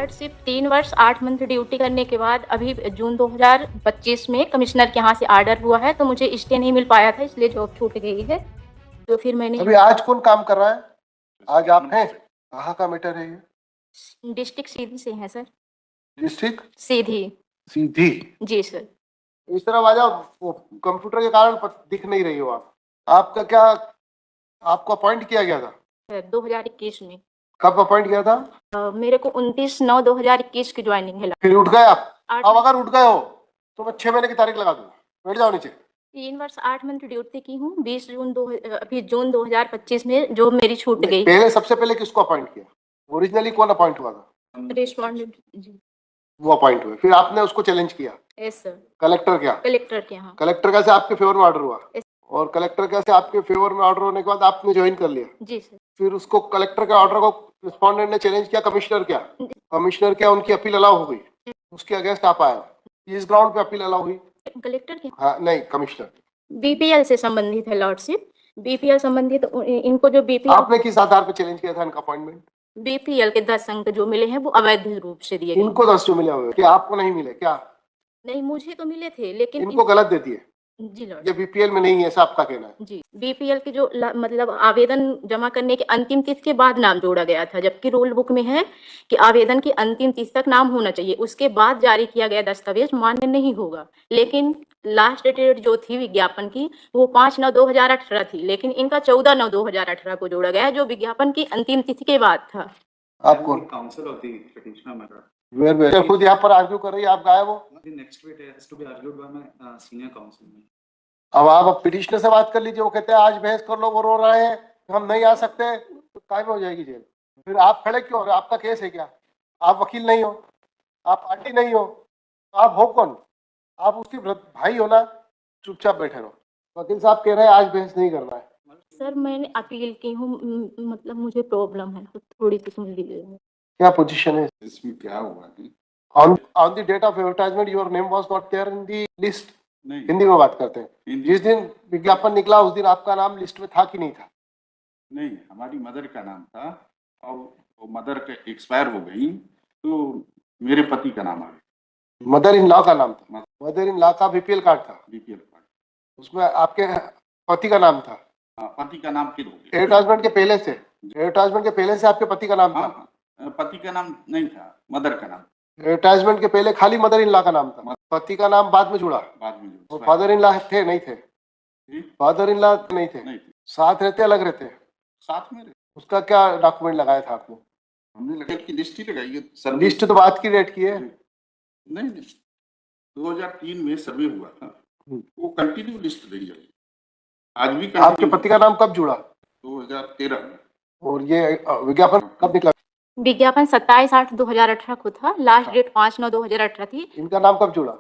Lordship 3 वर्ष 8 month duty करने के बाद अभी जून 2025 में कमिश्नर के यहाँ से ऑर्डर हुआ है, तो मुझे स्टे नहीं मिल पाया था, इसलिए जॉब छूट गई है। तो फिर मैंने अभी आज कौन काम कर रहा है? आज आप हैं? कहाँ का मैटर है ये? डिस्ट्रिक्ट सीधी से हैं सर। डिस्ट्रिक्ट सीधी। सीधी। जी सर। इस तरफ आ जाओ, वो कंप्यूटर के कारण दिख नहीं रही हो आप। आपका क्या, आपको अपॉइंट किया गया था सर 2021 में। कब अपॉइंट किया था? मेरे को 29/9/2021 की ज्वाइनिंग है। फिर उठ गए आप? 8 अब अगर उठ गए हो तो मैं 6 महीने की तारीख लगा दूंगा। बैठ जाओ नीचे। 3 वर्ष 8 मंथ ड्यूटी की हूँ। 20 जून अभी जून 2025 में जॉब मेरी छूट गई। पहले सबसे पहले किसको अपॉइंट किया? ओरिजिनली कौन अपॉइंट हुआ था? रिस्पॉन्डेंट जी। वो अपॉइंट हुए, फिर आपने उसको चैलेंज किया? Yes sir. कलेक्टर क्या? कलेक्टर के यहाँ। कलेक्टर कैसे आपके फेवर में ऑर्डर हुआ? Yes. और कलेक्टर कैसे आपके फेवर में ऑर्डर होने के बाद आपने ज्वाइन कर लिया? जी सर। फिर उसको कलेक्टर के ऑर्डर को रिस्पोंडेंट ने चैलेंज किया, कमिश्नर क्या? कमिश्नर क्या, उनकी अपील अलाउ हो गई, उसके अगेंस्ट आप आए, इस ग्राउंड पे अपील अलाउ हुई? कलेक्टर के हाँ नहीं, कमिश्नर। बीपीएल से संबंधित है लॉर्डशिप। बीपीएल संबंधित इनको जो बीपीएल आपने किस आधार पे चैलेंज किया था इनका अपॉइंटमेंट? बीपीएल के 10 अंक जो मिले हैं वो अवैध रूप से दिए गए। इनको 10 जो मिले हुए क्या आपको नहीं मिले क्या? नहीं, मुझे तो मिले थे, लेकिन इनको गलत देती है। जी लॉर्ड। ये बीपीएल में नहीं है, ऐसा आपका कहना है? जी, बीपीएल के जो मतलब आवेदन जमा करने के अंतिम तिथि के बाद नाम जोड़ा गया था, जबकि रूल बुक में है कि आवेदन की अंतिम तिथि तक नाम होना चाहिए, उसके बाद जारी किया गया दस्तावेज मान्य नहीं होगा। लेकिन लास्ट डेट जो थी विज्ञापन की वो 5/9/2018 थी, लेकिन इनका 14/9/2018 को जोड़ा गया है, जो विज्ञापन की अंतिम तिथि के बाद था। आप कौन? Council of the petitioner matter. Where खुद यहाँ पर आर्ग्यू कर रही है, आप गायब हो। Next week has to be argued by my senior council में। अब आप पिटिशनर से बात कर लीजिए, वो कहते हैं आज बहस कर लो, वो रो रहे हैं हम नहीं आ सकते, तो कायम हो जाएगी जेल। फिर आप खड़े क्यों हो रहे? आपका केस है क्या? आप वकील नहीं हो, आप पार्टी नहीं हो, तो आप हो कौन? आप उसके भाई हो ना, चुपचाप बैठे रहो। वकील साहब कह रहे हैं आज बहस नहीं करना है। सर मैंने अपील की हूँ, मतलब मुझे प्रॉब्लम है, तो थोड़ी सी सुन लीजिए। क्या पोजीशन है इसमें? क्या हुआ है? On the date of advertisement your name was not there in the list. नहीं, हिंदी में बात करते हैं। जिस दिन विज्ञापन निकला उस दिन आपका नाम लिस्ट में था कि नहीं था? नहीं, हमारी मदर का नाम था और वो मदर के एक्सपायर हो गई तो मेरे पति का नाम आ गया। मदर इन लॉ का नाम था? मदर इन लॉ का बीपीएल कार्ड था? बीपीएल कार्ड, उसमें आपके पति का नाम था? पति का नाम फिर हो गया। एडवर्टाइजमेंट के पहले से? एडवर्टाइजमेंट के पहले से आपके पति का नाम था? पति का नाम नहीं था, मदर का नाम। एडवर्टाइजमेंट के पहले खाली मदर इन लॉ का नाम था, पति का नाम बाद में जुड़ा? बाद में वो फादर इन लॉ थे नहीं थे? फादर इन लॉ नहीं थे? नहीं, साथ रहते अलग रहते? साथ में। उसका क्या डॉक्यूमेंट लगाया था आपने? हमने लगा की लिस्ट ही लगाई है। लिस्ट तो बात की डेट की है। नहीं, 2003 में सर्वे हुआ था, वो कंटिन्यू लिस्ट रही है, आज भी। आपके पति का नाम कब जुड़ा? 2013 में। और ये विज्ञापन कब निकला? विज्ञापन 27/8/2018 को था, लास्ट डेट 5/9/2018 थी। इनका नाम कब जुड़ा?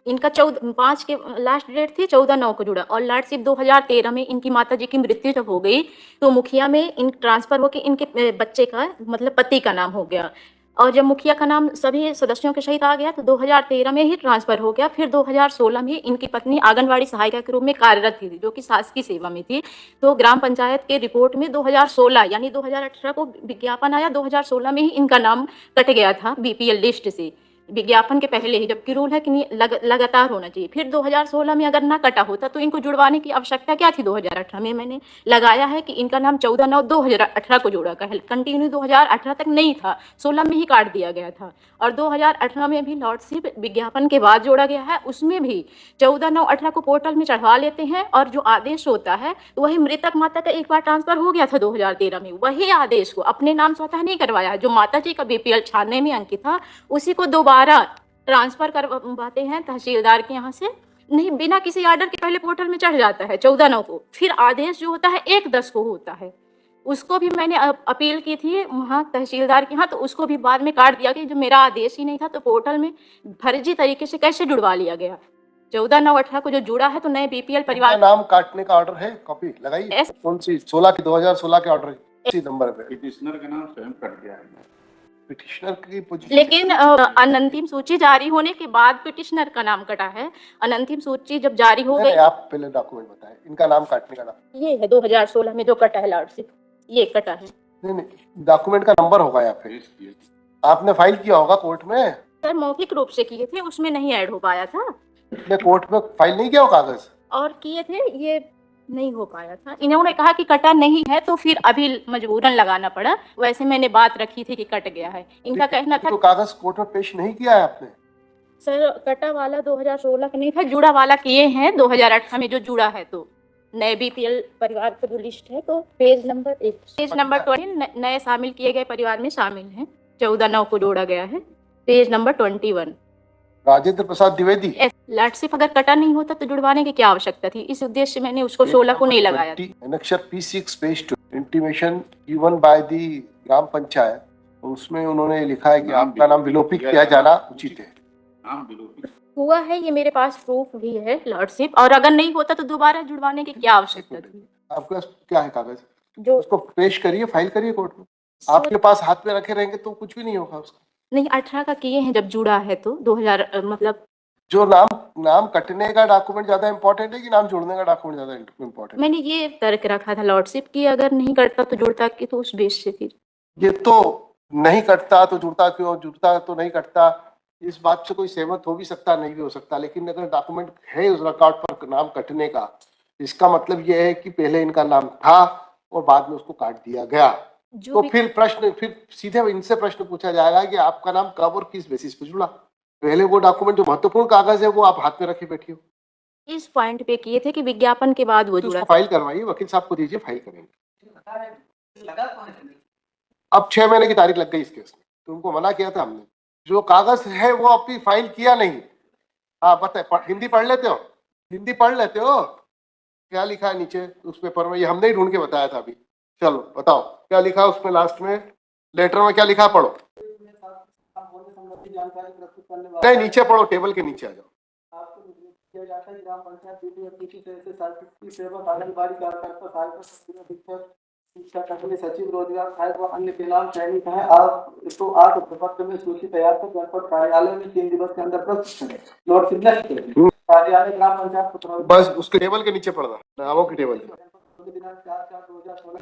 इनका 5 के लास्ट डेट थी, 14/9 को जुड़ा। और लॉर्डशिप 2013 में इनकी माता जी की मृत्यु जब हो गई तो मुखिया में इन ट्रांसफर होकर इनके बच्चे का मतलब पति का नाम हो गया। और जब मुखिया का नाम सभी सदस्यों के सहित आ गया तो 2013 में ही ट्रांसफर हो गया। फिर 2016 में इनकी पत्नी आंगनवाड़ी सहायिका के रूप में कार्यरत थी, जो कि शासकीय सेवा में थी। तो ग्राम पंचायत के रिपोर्ट में 2016 यानी 2018 को विज्ञापन आया, 2016 में ही इनका नाम कट गया था बीपीएल लिस्ट से, विज्ञापन के पहले ही, जबकि रूल है कि लगातार होना चाहिए। फिर 2016 में अगर ना कटा होता तो इनको जुड़वाने की आवश्यकता क्या थी? 2018 में मैंने लगाया है कि इनका नाम 14/9/2018 को जोड़ा का है, कंटिन्यू 2018 तक नहीं था, 16 में ही काट दिया गया था। और 2018 में भी लॉर्डशिप विज्ञापन के बाद जोड़ा गया है, उसमें भी 14/9/18 को पोर्टल में चढ़वा लेते हैं। और जो आदेश होता है तो वही मृतक माता का एक बार ट्रांसफर हो गया था 2013 में, वही आदेश को अपने नाम स्वतः नहीं करवाया, जो माता जी का बीपीएल छानने में अंकित था उसी को दोबारा ट्रांसफर करवाते हैं तहसीलदार के यहाँ से। नहीं, बिना किसी ऑर्डर के पहले पोर्टल में चढ़ जाता है 14/9 को, फिर आदेश जो होता है 1/10 को होता है। उसको भी मैंने अपील की थी वहाँ तहसीलदार के यहाँ, तो उसको भी बाद में काट दिया कि जो मेरा आदेश ही नहीं था तो पोर्टल में फर्जी तरीके से कैसे जुड़वा लिया गया। 14/9/18 को जो जुड़ा है तो नए बीपीएल परिवार नाम काटने का ऑर्डर है, कॉपी लगाई? कौन सी? 2016 के ऑर्डर इसी नंबर पे पिटिशनर का नाम स्वयं कट गया है। पिटिशनर की पोजीशन, लेकिन अनंतिम सूची जारी होने के बाद पिटिशनर का नाम कटा है। अनंतिम सूची जब जारी हो गई, आप पहले डॉक्यूमेंट बताएं, इनका नाम काटने का नाम ये है 2016 में जो कटा है लॉर्डशिप, ये कटा है। नहीं, डॉक्यूमेंट का नंबर होगा यहाँ पे। आपने फाइल किया होगा कोर्ट में, सर मौखिक रूप से किए थे, उसमें नहीं ऐड हो पाया था। आपने कोर्ट में फाइल नहीं किया हो कागज? और किए थे, ये नहीं हो पाया था। इन्होंने कहा कि कटा नहीं है, तो फिर अभी मजबूरन लगाना पड़ा। वैसे मैंने बात रखी थी कि कट गया है। इनका कहना था तो कागज कोर्ट में पेश नहीं किया है आपने? सर कटा वाला 2016 का नहीं था, जुड़ा वाला किए हैं 2018 में, जो जुड़ा है। तो नए बीपीएल परिवार का जो लिस्ट है, तो पेज नंबर 20 नए शामिल किए गए परिवार में शामिल हैं। 14/9 को जोड़ा गया है, पेज नंबर 21। राजेंद्र प्रसाद द्विवेदी। लाटसिप अगर कटा नहीं होता तो जुड़वाने की क्या आवश्यकता थी? इस उद्देश्य से मैंने उसको 16 को नहीं लगाया था। Annexure P6 page 2 intimation given by the gram panchayat, उसमें उन्होंने लिखा है कि आपका नाम विलोपित किया जाना उचित है। नाम विलोपित हुआ है, ये मेरे पास प्रूफ भी है लॉर्डशिप। और अगर नहीं होता तो दोबारा जुड़वाने की क्या आवश्यकता थी? आपके पास क्या है कागज? जो उसको पेश करिए, फाइल करिए कोर्ट में। आपके पास हाथ में रखे रहेंगे तो कुछ भी नहीं होगा उसका। नहीं, 18 का किए हैं जब जुड़ा है, तो 2000 मतलब जो नाम कटने का डॉक्यूमेंट ज्यादा इंपॉर्टेंट है कि नाम जोड़ने का डॉक्यूमेंट ज्यादा इंपॉर्टेंट है? मैंने ये तर्क रखा था लॉर्डशिप की, अगर नहीं करता तो जुड़ता कि, तो उस बेस से फिर ये तो नहीं कटता तो जुड़ता क्यों, जुड़ता तो नहीं कटता, इस बात से कोई सहमत हो भी सकता, नहीं भी हो सकता। लेकिन अगर डॉक्यूमेंट है उस रिकॉर्ड पर नाम कटने का, इसका मतलब यह है कि पहले इनका नाम था और बाद में उसको काट दिया गया। जो तो भी फिर सीधे इनसे प्रश्न पूछा जाएगा कि आपका नाम कब और किस बेसिस पे जुड़ा। पहले वो डॉक्यूमेंट जो महत्वपूर्ण कागज है वो आप हाथ में रखे बैठी हो, इस पॉइंट पे किए थे कि विज्ञापन के बाद वो तो जुड़ा उसको फाइल करवाइए, वकील साहब को दीजिए, फाइल करेंगे। अब 6 महीने की तारीख लग गई इस केस में, तो उनको मना किया था हमने। जो कागज है वो अभी फाइल किया नहीं। हाँ बताए, हिंदी पढ़ लेते हो? हिंदी पढ़ लेते हो? क्या लिखा है नीचे उस पेपर में? ये हमने ही ढूंढ के बताया था अभी। चलो बताओ क्या लिखा है उसमें, लास्ट में लेटर में क्या लिखा है, पढ़ो। नहीं, नीचे पढ़ो, टेबल के नीचे आ जाओ। सचिव रोजगार सहायक व अन्य के नाम चयनित है। आप इसको 8 प्रपत्र में सूची तैयार कर जनपद कार्यालय में 3 दिवस के अंदर प्रस्तुत करें। नोटिस करें कार्यालय ग्राम पंचायत। बस उसके टेबल के नीचे पढ़ना, नामों की टेबल।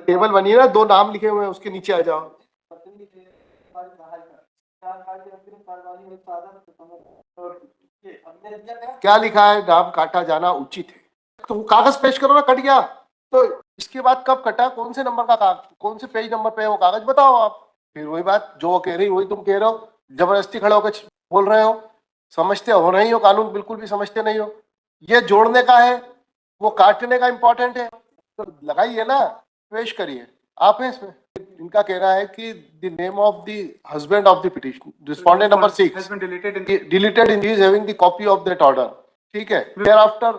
टेबल बनी है ना, 2 नाम लिखे हुए हैं, उसके नीचे आ जाओ। क्या लिखा है? नाम काटा जाना उचित है। तो कागज पेश करो ना, कट गया तो इसके बाद कब कटा, कौन से नंबर का कागज, कौन से पेज नंबर पे है वो कागज बताओ आप। फिर वही बात जो वो कह रही वही तुम कह रहे हो, जबरदस्ती खड़े होकर बोल रहे हो। समझते हो नहीं हो कानून, बिल्कुल भी समझते नहीं हो। ये जोड़ने का है, वो काटने का इंपॉर्टेंट है, तो लगाइए ना, पेश करिए। आप हैं इसमें, इनका कह रहा है कि the name of the husband of the petition respondent number 6 has been deleted in his having the copy of that order। ठीक है। Thereafter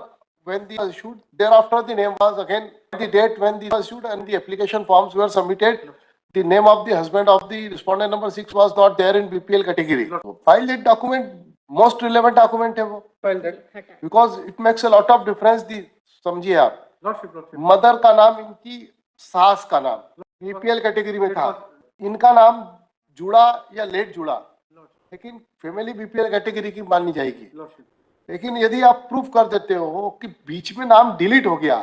when the issued, thereafter the name was again the date when the issued and the application forms were submitted, the name of the husband of the respondent number 6 was not there in BPL category। File that document, most relevant document है वो, file that because it makes a lot of difference। the समझिए आप, mother का नाम इनकी सास का नाम बीपीएल कैटेगरी में था, इनका नाम जुड़ा या लेट जुड़ा, लेकिन फैमिली बीपीएल कैटेगरी की माननी जाएगी। लेकिन यदि आप प्रूफ कर देते हो कि बीच में नाम डिलीट हो गया,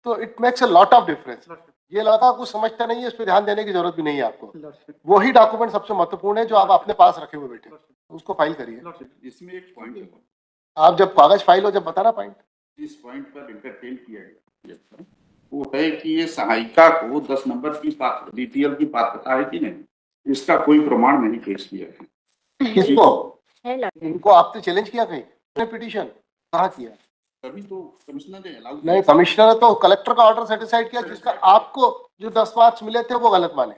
तो it makes a lot of difference. ये लड़का कुछ समझता नहीं है, इस पर ध्यान देने की जरूरत भी नहीं है आपको। वही डॉक्यूमेंट सबसे महत्वपूर्ण है जो आप अपने पास रखे हुए बैठे, उसको फाइल करिए। इसमें एक पॉइंट है, आप जब कागज फाइल हो जब बताना पॉइंट। इस पॉइंट पर इंटरटेन किया गया वो है कि ये सहायिका को 10 नंबर की बीपीएल की पात्रता है कि नहीं, इसका कोई प्रमाण नहीं पेश किया है। किसको? है लड़का। इनको आपने चैलेंज किया कहीं पिटीशन? कहाँ किया? तभी तो कमिश्नर ने अलाउ नहीं, कमिश्नर तो कलेक्टर का ऑर्डर सेटिस्फाइड किया, जिसका आपको जो 10 मार्क्स मिले थे वो गलत माने।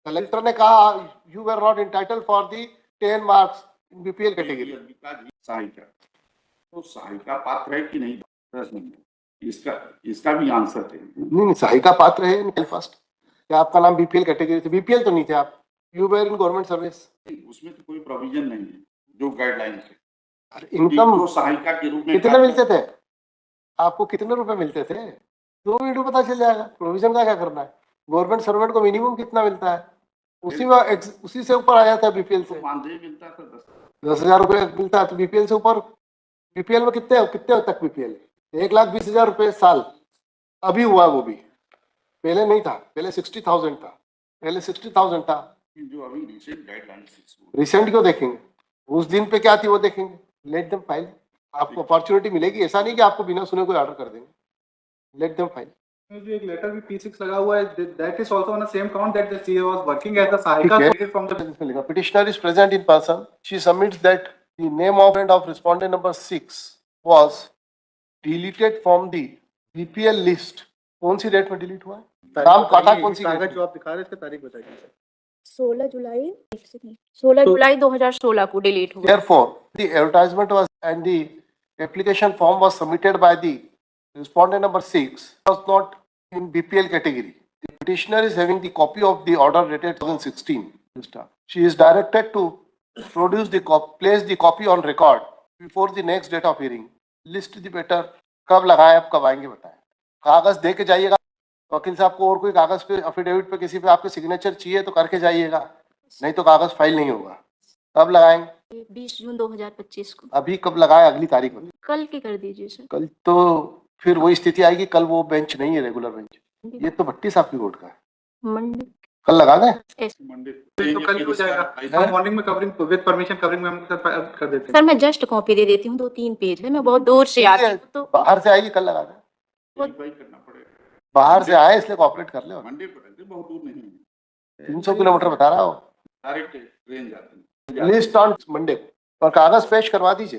कलेक्टर ने कहा you were not entitled for the 10 marks in BPL category. सहायिका, तो सहायिका पात्र है कि नहीं, प्रश्न इसका भी आंसर है। नहीं, सहायिका पात्र है इन फर्स्ट। क्या आपका नाम बीपीएल कैटेगरी थे? बीपीएल तो नहीं थे आप, you were in government service. उसमें तो कोई प्रोविजन नहीं है जो गाइडलाइन है। इनकम तो सहायिका के रूप में कितने मिलते थे आपको? कितने रुपए मिलते थे? 2 मिनट में पता चल जाएगा। प्रोविजन का क्या करना है? गवर्नमेंट सर्वेंट को मिनिमम कितना मिलता है, उसी से ऊपर आ जाता है बीपीएल से। मानदेय मिलता था 10,000 रुपए मिलता है, तो बीपीएल से ऊपर। बीपीएल में कितने तक बीपीएल? 1,20,000 रुपए साल अभी हुआ, वो भी पहले नहीं था। पहले 60,000 था, जो अभी रिसेंट गाइडलाइंस रिसेंट क्यों देखेंगे? उस दिन पे क्या थी वो देखेंगे। Let them file. आपको अपॉर्चुनिटी मिलेगी, ऐसा नहीं कि आपको बिना सुने कोई ऑर्डर कर देंगे। Let them file. जो एक लेटर भी P6 लगा हुआ है, that is also on the same count that she was working as a ठीक सहायिका है। associate from the Petitioner is present in person. She submits that the name of respondent number 6 was deleted from the BPL list. कौन सी date में delete हुआ है? नाम काटा कौन सी? कागज जो आप दिखा रहे हैं इसका तारीख बताइए। 16 जुलाई 16 जुलाई 2016 को डिलीट हुआ। Therefore, the advertisement was and the application form was submitted by the respondent number 6 was not in BPL category. The petitioner is having the copy of the order dated 2016. She is directed to produce the place the copy on record before the next date of hearing. List the better. कब लगाए, आप कब आएंगे बताएं। कागज दे के जाइएगा वकील साहब को, और कोई कागज पे अफिडेविट पे किसी पे आपके सिग्नेचर चाहिए तो करके जाइएगा, नहीं तो कागज फाइल नहीं होगा। कब लगाएंगे? 20 जून 2025 को। अभी कब लगाए, अगली तारीख में? कल की कर दीजिए सर। कल तो फिर वही स्थिति आएगी, कल वो बेंच नहीं है रेगुलर बेंच, ये तो भट्टी साहब की कोर्ट का है। मंडे कल लगा दें? मंडे तो कल हो जाएगा। हम मॉर्निंग में कवरिंग विद परमिशन कवरिंग में हम कर देते हैं। सर मैं जस्ट कॉपी दे देती हूँ, 2-3 पेज है, मैं बहुत दूर से आती हूँ तो बाहर से आएगी, कल लगा दें। वेरीफाई करना पड़ेगा। बाहर से आए इसलिए कॉपरेट कर ले। मंडे पर बहुत दूर नहीं है, 300 किलोमीटर बता रहा हो। डायरेक्ट ट्रेन जाती है। लिस्ट ऑन मंडे और कागज पेश करवा दीजिए।